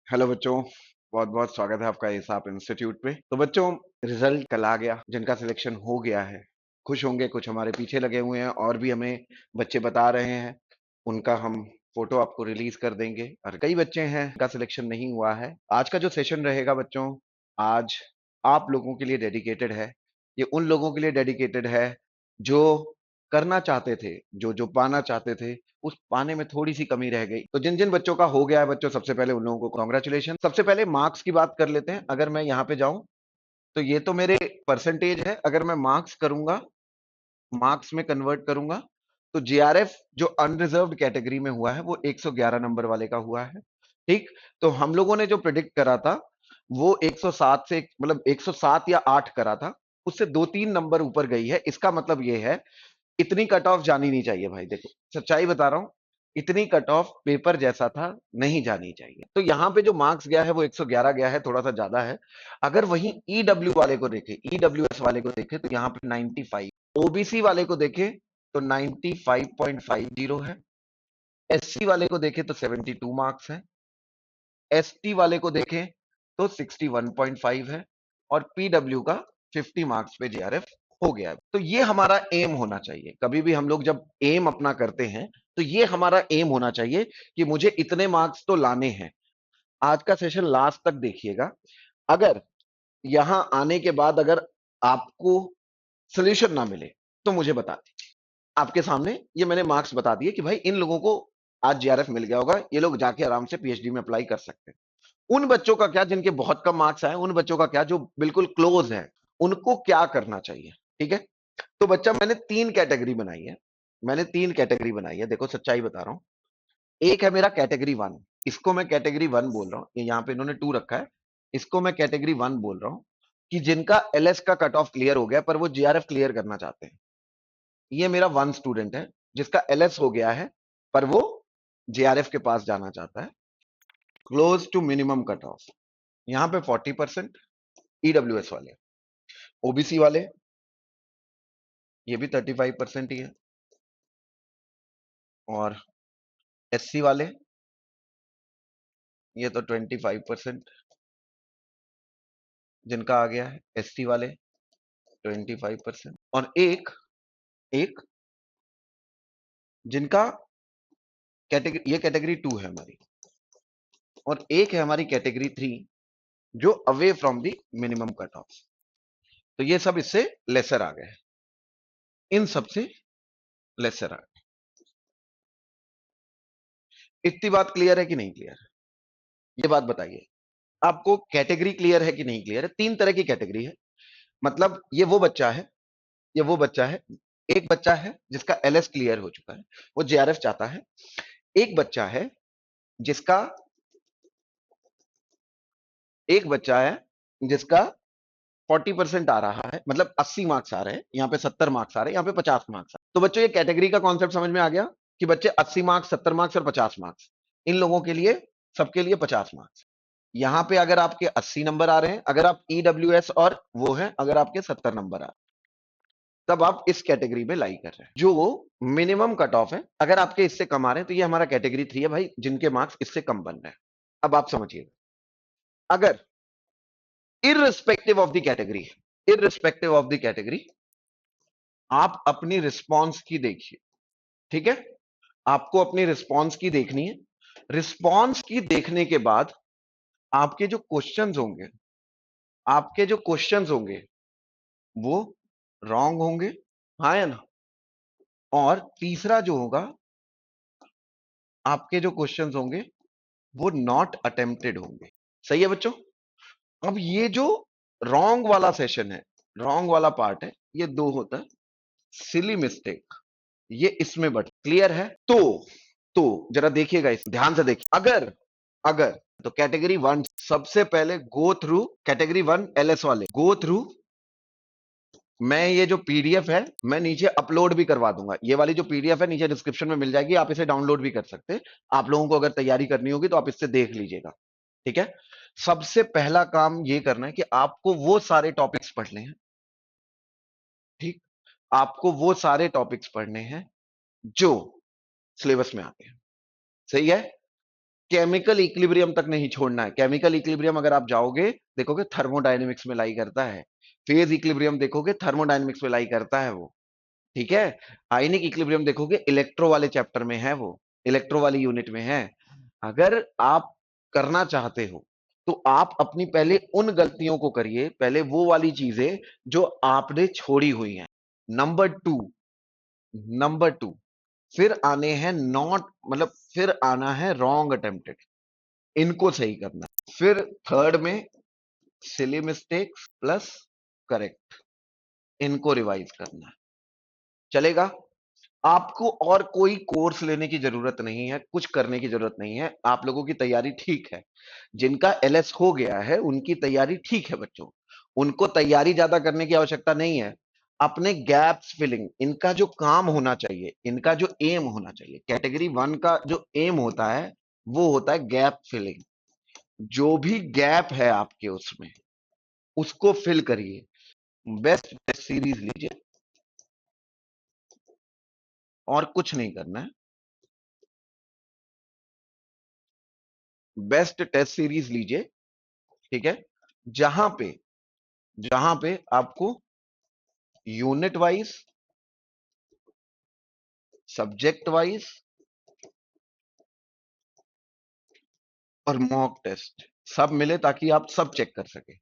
Hello बच्चों, बहुत बहुत स्वागत है आपका एसाप इंस्टीट्यूट पे। तो बच्चों, रिजल्ट कल आ गया। जिनका सिलेक्शन हो गया है खुश होंगे, कुछ हमारे पीछे लगे हुए हैं और भी हमें बच्चे बता रहे हैं। उनका हम फोटो आपको रिलीज कर देंगे। और कई बच्चे हैं जिनका सिलेक्शन नहीं हुआ है। आज का जो सेशन रहेगा बच्चों, आज आप लोगों के लिए डेडिकेटेड है। ये उन लोगों के लिए डेडिकेटेड है जो करना चाहते थे, जो पाना चाहते थे, उस पाने में थोड़ी सी कमी रह गई। तो जिन जिन बच्चों का हो गया है बच्चों, सबसे पहले उन लोगों को कॉन्ग्रेचुलेशन। सबसे पहले मार्क्स की बात कर लेते हैं। अगर मैं यहाँ पे जाऊं तो ये तो मेरे परसेंटेज है। अगर मैं मार्क्स करूंगा, मार्क्स में कन्वर्ट करूंगा, तो जीआरएफ जो अनरिजर्व्ड कैटेगरी में हुआ है वो 111 नंबर वाले का हुआ है। ठीक। तो हम लोगों ने जो प्रिडिक्ट करा था वो 107 से, मतलब 107 या 8 करा था, उससे 2-3 नंबर ऊपर गई है। इसका मतलब ये है इतनी कट ऑफ जानी नहीं चाहिए भाई। देखो, सच्चाई बता रहा हूं, इतनी कट ऑफ पेपर जैसा था नहीं जानी चाहिए। तो यहां पे जो मार्क्स गया है वो 111 गया है, थोड़ा सा ज्यादा है। अगर वही ईडब्ल्यू वाले को देखे, ईडब्ल्यूएस वाले को देखे, तो यहाँ पे 95। ओबीसी वाले को देखे तो 95.50 है। एससी वाले को देखे तो 72 मार्क्स है। एसटी वाले को देखें तो 61.5 है। और पीडब्ल्यू का 50 मार्क्स पे जीआरएफ हो गया है। तो ये हमारा एम होना चाहिए। कभी भी हम लोग जब एम अपना करते हैं तो ये हमारा एम होना चाहिए कि मुझे इतने मार्क्स तो लाने हैं। आज का सेशन लास्ट तक देखिएगा। अगर यहां आने के बाद अगर आपको सोल्यूशन ना मिले तो मुझे बता दीजिए। आपके सामने ये मैंने मार्क्स बता दिए कि भाई इन लोगों को आज जीआरएफ मिल गया होगा, ये लोग जाके आराम से पीएचडी में अप्लाई कर सकते हैं। उन बच्चों का क्या जिनके बहुत कम मार्क्स आए, उन बच्चों का क्या जो बिल्कुल क्लोज है, उनको क्या करना चाहिए? ठीक है। तो बच्चा, मैंने तीन कैटेगरी बनाई है। मैंने तीन कैटेगरी बनाई है। देखो, सच्चाई बता रहा हूं। एक है मेरा कैटेगरी वन, इसको मैं कैटेगरी वन बोल रहा हूं। ये यहाँ पे इन्होंने टू रखा है, इसको मैं कैटेगरी वन बोल रहा हूं। कि जिनका एलएस का कट ऑफ क्लियर हो गया पर वो जीआरएफ क्लियर करना चाहते हैं। ये मेरा वन स्टूडेंट है जिसका एलएस हो गया है पर वो जेआरएफ के पास जाना चाहता है। Close to minimum cut off यहां पे 40%। ईडब्ल्यूएस वाले, ओबीसी वाले, ये भी 35% ही है। और एससी वाले, ये तो 25% जिनका आ गया है। एसटी वाले 25%। और एक एक जिनका कैटेगरी, ये कैटेगरी टू है हमारी। और एक है हमारी कैटेगरी थ्री जो away from the minimum cut of. तो ये सब इससे लेसर आ गए, इन सबसे लेसर आ गए। इतनी बात क्लियर है कि नहीं क्लियर? ये बात बताइए, आपको कैटेगरी क्लियर है कि नहीं क्लियर है? तीन तरह की कैटेगरी है। मतलब ये वो बच्चा है, ये वो बच्चा है। एक बच्चा है जिसका एलएस क्लियर हो चुका है, वो जेआरएफ चाहता है। एक बच्चा है जिसका, एक बच्चा है जिसका 40% आ रहा है, मतलब 80 मार्क्स आ रहे हैं। यहाँ पे 70 मार्क्स आ रहे हैं, यहाँ पे 50 मार्क्स आ रहे हैं। तो बच्चों, ये कैटेगरी का कॉन्सेप्ट समझ में आ गया कि बच्चे 80 मार्क्स, 70 मार्क्स और 50 मार्क्स, इन लोगों के लिए, सबके लिए 50 मार्क्स। यहां पे अगर आपके 80 नंबर आ रहे हैं, अगर आप ईडब्ल्यूएस और वो है, अगर आपके 70 नंबर आ रहे हैं, तब आप इस कैटेगरी में लाई कर रहे हैं जो मिनिमम कट ऑफ है। अगर आपके इससे कम आ रहे हैं तो ये हमारा कैटेगरी थ्री है भाई, जिनके मार्क्स इससे कम बन रहे हैं। अब आप समझिए, अगर irrespective of the category, irrespective of the category, आप अपनी रिस्पॉन्स की देखिए। ठीक है, आपको अपनी रिस्पॉन्स की देखनी है। रिस्पॉन्स की देखने के बाद आपके जो क्वेश्चंस होंगे, आपके जो क्वेश्चंस होंगे वो रॉन्ग होंगे, हाँ या ना? और तीसरा जो होगा, आपके जो क्वेश्चंस होंगे वो नॉट अटेम्प्टेड होंगे। सही है बच्चों? अब ये जो रॉन्ग वाला सेशन है, रॉन्ग वाला पार्ट है, ये दो होता है। सिली मिस्टेक, ये इसमें बट क्लियर है। तो जरा देखिएगा, इस ध्यान से देखिए। अगर अगर तो कैटेगरी वन, सबसे पहले go through category one LS वाले, गो थ्रू। मैं ये जो पीडीएफ है मैं नीचे अपलोड भी करवा दूंगा। ये वाली जो पीडीएफ है नीचे डिस्क्रिप्शन में मिल जाएगी, आप इसे डाउनलोड भी कर सकते हैं। आप लोगों को अगर तैयारी करनी होगी तो आप इससे देख लीजिएगा। ठीक है। सबसे पहला काम ये करना है कि आपको वो सारे टॉपिक्स पढ़ने हैं। ठीक। आपको वो सारे टॉपिक्स पढ़ने हैं जो सिलेबस में आते हैं। सही है। केमिकल इक्विलिब्रियम तक नहीं छोड़ना है। केमिकल इक्विलिब्रियम अगर आप जाओगे देखोगे थर्मोडायनेमिक्स में लाई करता है। फेज इक्विलिब्रियम देखोगे थर्मोडायनेमिक्स में लाई करता है वो। ठीक है। आयनिक इक्विलिब्रियम देखोगे इलेक्ट्रो वाले चैप्टर में है वो, इलेक्ट्रो वाली यूनिट में है। अगर आप करना चाहते हो तो आप अपनी पहले उन गलतियों को करिए, पहले वो वाली चीजें जो आपने छोड़ी हुई हैं। नंबर टू, नंबर टू, फिर आने हैं नॉट, मतलब फिर आना है रॉन्ग अटेम्प्टेड, इनको सही करना है। फिर थर्ड में सिली मिस्टेक्स प्लस करेक्ट, इनको रिवाइज करना है। चलेगा? आपको और कोई कोर्स लेने की जरूरत नहीं है, कुछ करने की जरूरत नहीं है। आप लोगों की तैयारी ठीक है। जिनका एलएस हो गया है उनकी तैयारी ठीक है बच्चों, उनको तैयारी ज्यादा करने की आवश्यकता नहीं है। अपने गैप्स फिलिंग, इनका जो काम होना चाहिए, इनका जो एम होना चाहिए, कैटेगरी वन का जो एम होता है वो होता है गैप फिलिंग। जो भी गैप है आपके उसमें उसको फिल करिए। बेस्ट टेस्ट सीरीज लीजिए और कुछ नहीं करना है। बेस्ट टेस्ट सीरीज लीजिए, ठीक है, जहां पे आपको यूनिट वाइज, सब्जेक्ट वाइज और मॉक टेस्ट सब मिले, ताकि आप सब चेक कर सके।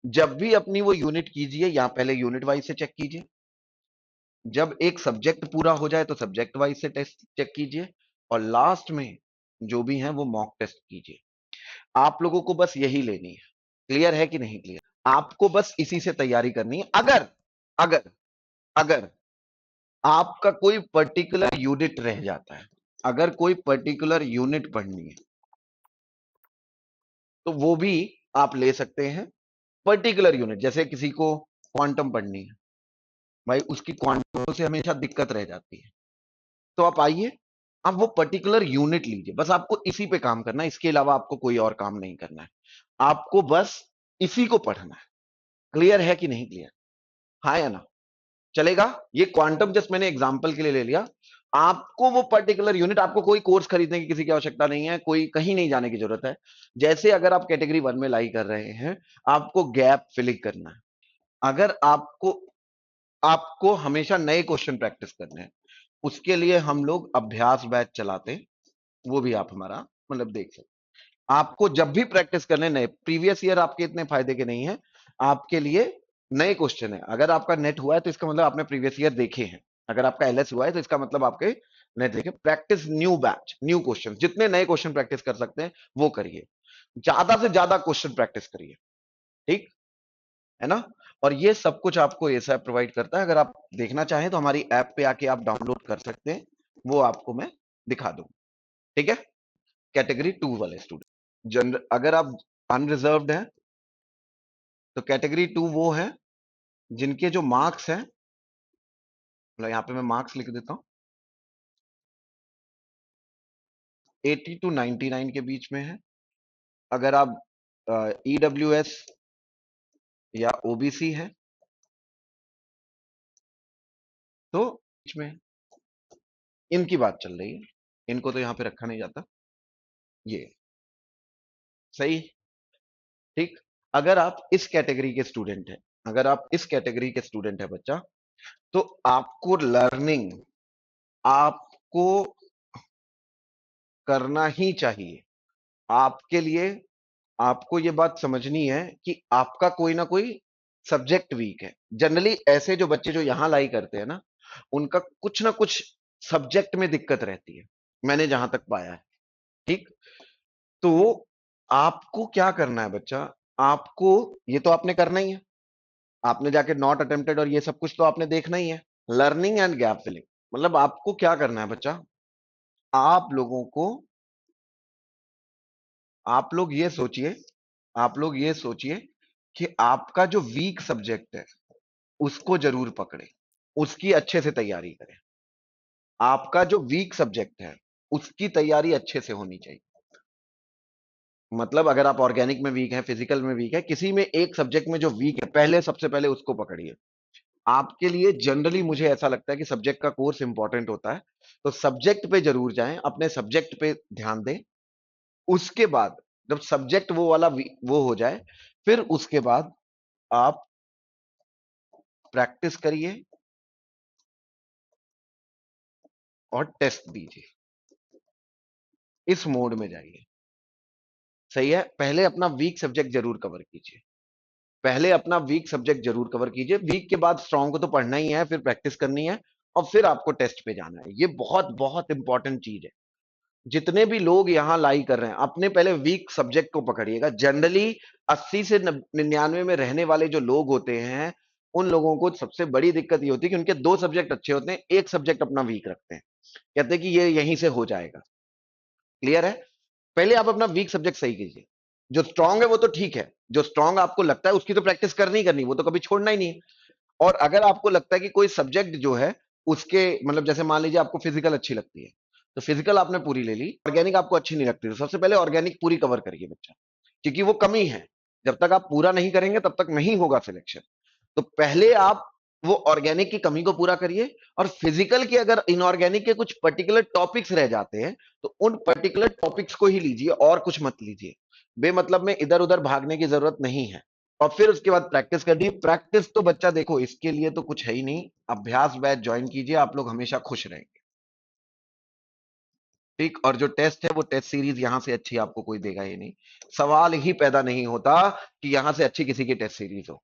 जब भी अपनी वो यूनिट कीजिए, यहां पहले यूनिट वाइज से चेक कीजिए। जब एक सब्जेक्ट पूरा हो जाए तो सब्जेक्ट वाइज से टेस्ट चेक कीजिए, और लास्ट में जो भी है वो मॉक टेस्ट कीजिए। आप लोगों को बस यही लेनी है। क्लियर है कि नहीं क्लियर? आपको बस इसी से तैयारी करनी है। अगर अगर अगर आपका कोई पर्टिकुलर यूनिट रह जाता है, अगर कोई पर्टिकुलर यूनिट पढ़नी है तो वो भी आप ले सकते हैं। पर्टिकुलर यूनिट, जैसे किसी को क्वांटम पढ़नी है, भाई उसकी क्वांटम से हमेशा दिक्कत रह जाती है, तो आप आइए, आप वो पर्टिकुलर यूनिट लीजिए। बस आपको इसी पे काम करना है, इसके अलावा आपको कोई और काम नहीं करना है। आपको बस इसी को पढ़ना है। क्लियर है कि नहीं क्लियर? हाँ या ना? चलेगा? ये क्वांटम जस्ट मैंने एग्जांपल के लिए ले लिया। आपको वो पर्टिकुलर यूनिट, आपको कोई कोर्स खरीदने की किसी की आवश्यकता नहीं है, कोई कहीं नहीं जाने की जरूरत है। जैसे अगर आप कैटेगरी वन में लाई कर रहे हैं, आपको गैप फिलिंग करना है। अगर आपको आपको हमेशा नए क्वेश्चन प्रैक्टिस करने हैं, उसके लिए हम लोग अभ्यास बैच चलाते हैं, वो भी आप हमारा मतलब देख सकते हैं। आपको जब भी प्रैक्टिस करने, नए प्रीवियस ईयर आपके इतने फायदे के नहीं है, आपके लिए नए क्वेश्चन है। अगर आपका नेट हुआ है तो इसका मतलब आपने प्रीवियस ईयर देखे हैं। अगर आपका एलएस हुआ है तो इसका मतलब आपके नेट देखे। Practice new batch, new question, जितने नए क्वेश्चन प्रैक्टिस कर सकते हैं वो करिए। ज्यादा से ज्यादा क्वेश्चन प्रैक्टिस करिए, ठीक है ना? और ये सब कुछ आपको एसा प्रोवाइड करता है। अगर आप देखना चाहें तो हमारी ऐप पे आके आप डाउनलोड कर सकते हैं, वो आपको मैं दिखा दूं। ठीक है? कैटेगरी टू वाले स्टूडेंट, जनरल अगर आप अनरिजर्व्ड हैं तो कैटेगरी टू वो है जिनके जो मार्क्स हैं, मतलब यहाँ पे मैं मार्क्स लिख देता हूँ, 80 टू 99 के बीच में है। अगर आप ईडब्ल्यूएस या ओबीसी है तो बीच में है। इनकी बात चल रही है, इनको तो यहाँ पे रखा नहीं जाता। ये सही, ठीक। अगर आप इस कैटेगरी के स्टूडेंट हैं, अगर आप इस कैटेगरी के स्टूडेंट है बच्चा, तो आपको लर्निंग आपको करना ही चाहिए। आपके लिए आपको ये बात समझनी है कि आपका कोई ना कोई सब्जेक्ट वीक है। जनरली ऐसे जो बच्चे जो यहां लाई करते हैं ना, उनका कुछ ना कुछ सब्जेक्ट में दिक्कत रहती है, मैंने जहां तक पाया है। ठीक। तो आपको क्या करना है बच्चा, आपको ये तो आपने करना ही है। आपने जाके नॉट अटेम्प्टेड और ये सब कुछ तो आपने देखना ही है। लर्निंग एंड गैप फिलिंग, मतलब आपको क्या करना है बच्चा, आप लोगों को, आप लोग ये सोचिए, आप लोग ये सोचिए कि आपका जो वीक सब्जेक्ट है उसको जरूर पकड़े, उसकी अच्छे से तैयारी करें। आपका जो वीक सब्जेक्ट है उसकी तैयारी अच्छे से होनी चाहिए। मतलब अगर आप ऑर्गेनिक में वीक है, फिजिकल में वीक है, किसी में एक सब्जेक्ट में जो वीक है, पहले सबसे पहले उसको पकड़िए। आपके लिए जनरली मुझे ऐसा लगता है कि सब्जेक्ट का कोर्स इंपॉर्टेंट होता है, तो सब्जेक्ट पे जरूर जाएं, अपने सब्जेक्ट पे ध्यान दें। उसके बाद जब सब्जेक्ट वो वाला वो हो जाए, फिर उसके बाद आप प्रैक्टिस करिए और टेस्ट दीजिए, इस मोड में जाइए। सही है, पहले अपना वीक सब्जेक्ट जरूर कवर कीजिए, पहले अपना वीक सब्जेक्ट जरूर कवर कीजिए, वीक के बाद स्ट्रॉन्ग को तो पढ़ना ही है, फिर प्रैक्टिस करनी है और फिर आपको टेस्ट पे जाना है। ये बहुत बहुत इंपॉर्टेंट चीज है। जितने भी लोग यहां लाई कर रहे हैं, अपने पहले वीक सब्जेक्ट को पकड़िएगा। जनरली 80 से 99 में रहने वाले जो लोग होते हैं, उन लोगों को सबसे बड़ी दिक्कत ये होती है कि उनके 2 सब्जेक्ट अच्छे होते हैं, एक सब्जेक्ट अपना वीक रखते हैं, कहते हैं कि ये यहीं से हो जाएगा। क्लियर है? पहले आप अपना वीक सब्जेक्ट सही कीजिए। जो स्ट्रांग है वो तो ठीक है, जो स्ट्रांग आपको लगता है उसकी तो प्रैक्टिस करनी ही करनी, वो तो कभी छोड़ना ही नहीं है। और अगर आपको लगता है कि कोई सब्जेक्ट जो है उसके मतलब जैसे मान लीजिए आपको फिजिकल अच्छी लगती है, तो फिजिकल आपने पूरी ले ली, ऑर्गेनिक आपको अच्छी नहीं लगती, तो सबसे पहले ऑर्गेनिक पूरी कवर करिए बच्चा, क्योंकि वो कमी है। जब तक आप पूरा नहीं करेंगे तब तक नहीं होगा सिलेक्शन। तो पहले आप वो ऑर्गेनिक की कमी को पूरा करिए, और फिजिकल के अगर इनऑर्गेनिक के कुछ पर्टिकुलर टॉपिक्स रह जाते हैं, तो उन पर्टिकुलर टॉपिक्स को ही लीजिए और कुछ मत लीजिए। बेमतलब में इधर उधर भागने की जरूरत नहीं है। और फिर उसके बाद प्रैक्टिस करनी। प्रैक्टिस तो बच्चा देखो, इसके लिए तो कुछ है ही नहीं, अभ्यास बैच ज्वाइन कीजिए, आप लोग हमेशा खुश रहेंगे। ठीक, और जो टेस्ट है वो टेस्ट सीरीज यहां से अच्छी आपको कोई देगा ही नहीं। सवाल ही पैदा नहीं होता कि यहां से अच्छी किसी की टेस्ट सीरीज हो।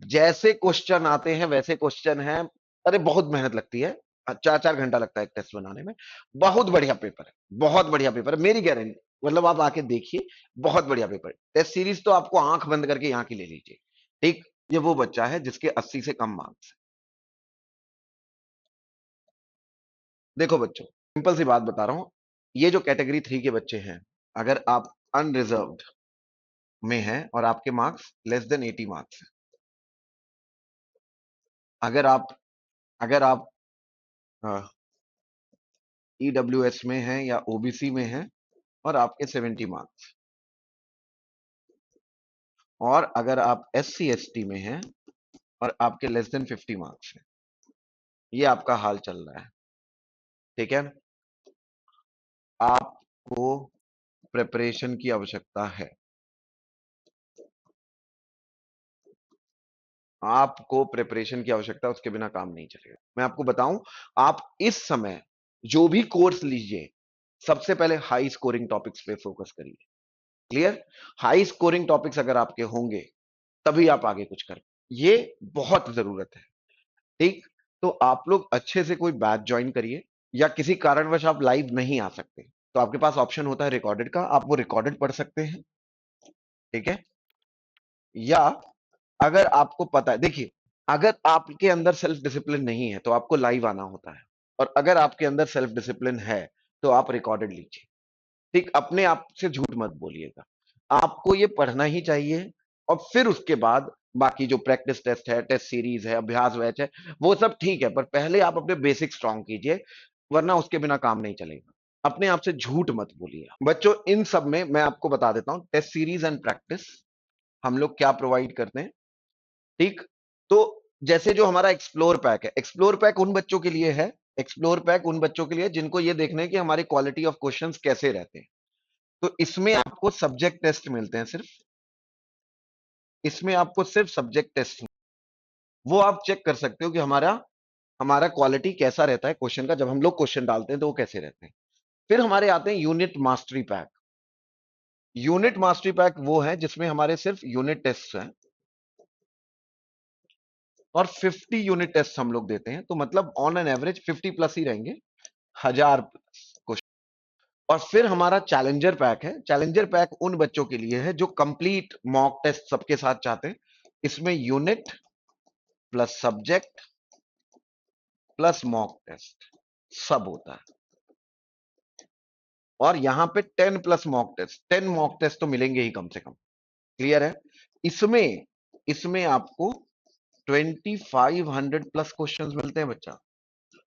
जैसे क्वेश्चन आते हैं वैसे क्वेश्चन है। अरे बहुत मेहनत लगती है, 4-4 घंटा लगता है एक टेस्ट बनाने में। बहुत बढ़िया पेपर है, बहुत बढ़िया पेपर है, मेरी गारंटी। मतलब आप आके देखिए, बहुत बढ़िया पेपर है। टेस्ट सीरीज तो आपको आंख बंद करके यहाँ की ले लीजिए। ठीक, ये वो बच्चा है जिसके 80 से कम मार्क्स है। देखो बच्चों, सिंपल सी बात बता रहा हूं, ये जो कैटेगरी 3 के बच्चे हैं, अगर आप अनरिजर्व्ड में हैं और आपके मार्क्स लेस देन 80 मार्क्स हैं, अगर आप अगर आप ईडब्ल्यूएस में हैं या ओबीसी में हैं और आपके 70 मार्क्स, और अगर आप एससी एसटी में हैं और आपके लेस देन 50 मार्क्स हैं, ये आपका हाल चल रहा है। ठीक है, आपको प्रिपरेशन की आवश्यकता है, आपको प्रिपरेशन की आवश्यकता, उसके बिना काम नहीं चलेगा। मैं आपको बताऊं, आप इस समय जो भी कोर्स लीजिए, सबसे पहले हाई स्कोरिंग टॉपिक्स पे फोकस करिए। क्लियर? हाई स्कोरिंग टॉपिक्स अगर आपके होंगे तभी आप आगे कुछ कर, ये बहुत जरूरत है। ठीक, तो आप लोग अच्छे से कोई बैच ज्वाइन करिए, या किसी कारणवश आप लाइव नहीं आ सकते तो आपके पास ऑप्शन होता है रिकॉर्डेड का, आप वो रिकॉर्डेड पढ़ सकते हैं। ठीक है, या अगर आपको पता है, देखिए, अगर आपके अंदर सेल्फ डिसिप्लिन नहीं है तो आपको लाइव आना होता है, और अगर आपके अंदर सेल्फ डिसिप्लिन है तो आप रिकॉर्डेड लीजिए। ठीक, अपने आप से झूठ मत बोलिएगा, आपको ये पढ़ना ही चाहिए। और फिर उसके बाद बाकी जो प्रैक्टिस टेस्ट है, टेस्ट सीरीज है, अभ्यास बैच है, वो सब ठीक है, पर पहले आप अपने बेसिक स्ट्रांग कीजिए, वरना उसके बिना काम नहीं चलेगा। अपने आप से झूठ मत बोलिए बच्चों। इन सब में मैं आपको बता देता हूं, टेस्ट सीरीज एंड प्रैक्टिस हम लोग क्या प्रोवाइड करते हैं। ठीक, तो जैसे जो हमारा एक्सप्लोर पैक है, एक्सप्लोर पैक उन बच्चों के लिए है, एक्सप्लोर पैक उन बच्चों के लिए जिनको ये देखना है कि हमारी क्वालिटी ऑफ क्वेश्चंस कैसे रहते हैं। तो इसमें आपको सब्जेक्ट टेस्ट मिलते हैं सिर्फ, इसमें आपको सिर्फ सब्जेक्ट टेस्ट, वो आप चेक कर सकते हो कि हमारा हमारा क्वालिटी कैसा रहता है क्वेश्चन का, जब हम लोग क्वेश्चन डालते हैं तो वो कैसे रहते हैं। फिर हमारे आते हैं unit mastery pack. Unit mastery pack वो है जिसमें हमारे सिर्फ यूनिट टेस्ट हैं, और 50 यूनिट टेस्ट हम लोग देते हैं, तो मतलब ऑन एन एवरेज 50 प्लस ही रहेंगे, 1000 क्वेश्चन। और फिर हमारा चैलेंजर पैक है। चैलेंजर पैक उन बच्चों के लिए है जो कंप्लीट मॉक टेस्ट सबके साथ चाहते हैं। इसमें unit plus subject plus mock test सब होता है, और यहां पे 10 plus mock test, 10 mock test तो मिलेंगे ही कम से कम। क्लियर है? इसमें इसमें आपको 2500 प्लस क्वेश्चंस मिलते हैं बच्चा।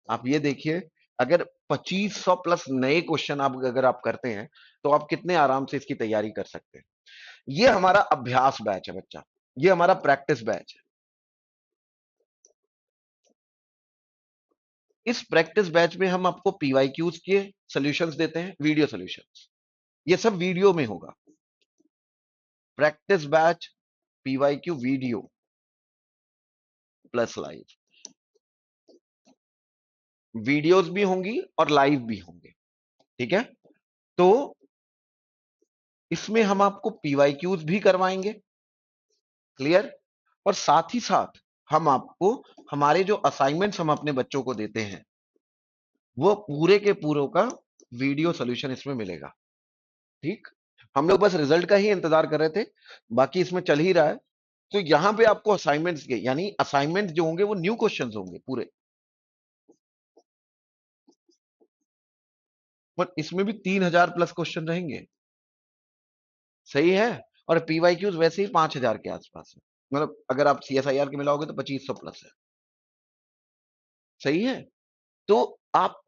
आप ये देखिए, अगर 2500 प्लस नए क्वेश्चन आप अगर आप करते हैं तो आप कितने आराम से इसकी तैयारी कर सकते हैं। ये हमारा अभ्यास बैच है बच्चा, ये हमारा प्रैक्टिस बैच है। इस प्रैक्टिस बैच में हम आपको पीवाईक्यूज के सॉल्यूशंस देते हैं, वीडियो सॉल्यूशंस। ये सब वीडियो में होगा। Practice batch PYQ video plus live, videos भी होंगी और लाइव भी होंगे। ठीक है, तो इसमें हम आपको पीवाईक्यूज भी करवाएंगे, क्लियर, और साथ ही साथ हम आपको हमारे जो असाइनमेंट्स हम अपने बच्चों को देते हैं वो पूरे के पूरों का वीडियो सॉल्यूशन इसमें मिलेगा। ठीक, हम लोग बस रिजल्ट का ही इंतजार कर रहे थे, बाकी इसमें चल ही रहा है। तो यहां पे आपको असाइनमेंट्स के, यानी असाइनमेंट जो होंगे वो न्यू क्वेश्चंस होंगे पूरे, पर इसमें भी 3,000 प्लस क्वेश्चन रहेंगे। सही है, और पीवाईक्यूज वैसे ही 5,000 के आसपास है, मतलब अगर आप सीएसआईआर के मिलाओगे तो 2500 प्लस है। सही है, तो आप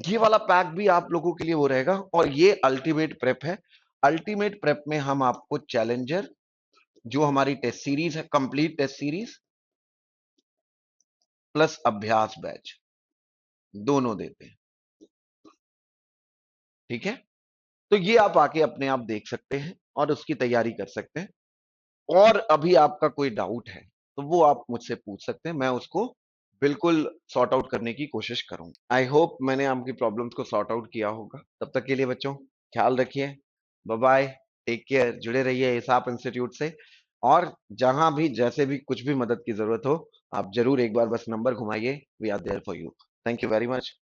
ये वाला पैक भी आप लोगों के लिए वो रहेगा, और ये अल्टीमेट प्रेप है। अल्टीमेट प्रेप में हम आपको चैलेंजर, जो हमारी टेस्ट सीरीज है, कंप्लीट टेस्ट सीरीज प्लस अभ्यास बैच, दोनों देते हैं। ठीक है, तो ये आप आके अपने आप देख सकते हैं और उसकी तैयारी कर सकते हैं। और अभी आपका कोई डाउट है तो वो आप मुझसे पूछ सकते हैं, मैं उसको बिल्कुल सॉर्ट आउट करने की कोशिश करूंगा। आई होप मैंने आपकी प्रॉब्लम्स को सॉर्ट आउट किया होगा। तब तक के लिए बच्चों ख्याल रखिए, बाय बाय, टेक केयर, जुड़े रहिए इसाप इंस्टीट्यूट से। और जहां भी जैसे भी कुछ भी मदद की जरूरत हो, आप जरूर एक बार बस नंबर घुमाइए, we are there for you. Thank you very much.